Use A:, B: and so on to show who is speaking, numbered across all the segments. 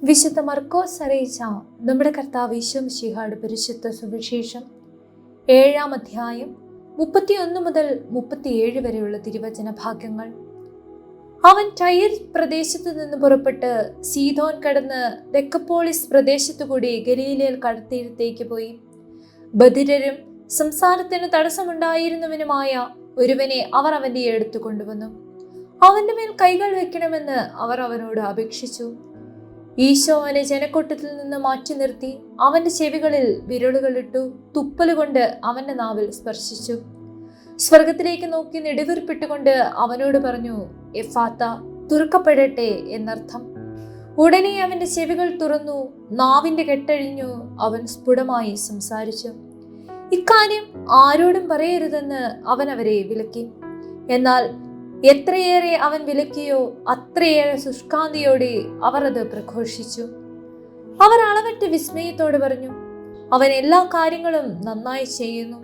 A: വിശുദ്ധ മർക്കോസ് അറിയിച്ച നമ്മുടെ കർത്താവ് ഈശോ മിശിഹായുടെ പരിശുദ്ധ സുവിശേഷം 7-ാം അധ്യായം 31 മുതൽ 37 വരെയുള്ള തിരുവചന ഭാഗങ്ങൾ. അവൻ ടൈർ പ്രദേശത്തു നിന്ന് പുറപ്പെട്ട് സീദോൻ കടന്ന് ദെക്കപ്പോളിസ് പ്രദേശത്തുകൂടി ഗലീലയിൽ കടൽത്തീരത്തേക്ക് പോയി. ബധിരരും സംസാരത്തിന് തടസ്സമുണ്ടായിരുന്നവനുമായ ഒരുവനെ അവർ അവന്റെ അടുത്ത് കൊണ്ടുവന്നു. അവന്റെ മേൽ കൈകൾ വെക്കണമെന്ന് അവർ അവനോട് അപേക്ഷിച്ചു. ഈശോ അവനെ ജനക്കൂട്ടത്തിൽ നിന്ന് മാറ്റി നിർത്തി അവന്റെ ചെവികളിൽ വിരലുകളിട്ടു തുപ്പലുകൊണ്ട് അവന്റെ നാവിൽ സ്പർശിച്ചു. സ്വർഗത്തിലേക്ക് നോക്കി നെടുവീർപ്പിട്ടുകൊണ്ട് അവനോട് പറഞ്ഞു, എഫാത്ത, തുറക്കപ്പെടട്ടെ എന്നർത്ഥം. ഉടനെ അവന്റെ ചെവികൾ തുറന്നു, നാവിന്റെ കെട്ടഴിഞ്ഞു, അവൻ സ്ഫുടമായി സംസാരിച്ചു. ഇക്കാര്യം ആരോടും പറയരുതെന്ന് അവൻ അവരെ വിലക്കി. എന്നാൽ എത്രയേറെ അവൻ വിലക്കിയോ അത്രയേറെ ശുഷ്കാന്തിയോടെ അവർ അത് പ്രഘോഷിച്ചു. അവർ അളവറ്റ് വിസ്മയത്തോട് പറഞ്ഞു, അവൻ എല്ലാ കാര്യങ്ങളും നന്നായി ചെയ്യുന്നു.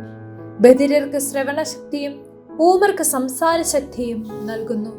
A: ബധിരർക്ക് ശ്രവണശക്തിയും ഊമർക്ക് സംസാരശക്തിയും നൽകുന്നു.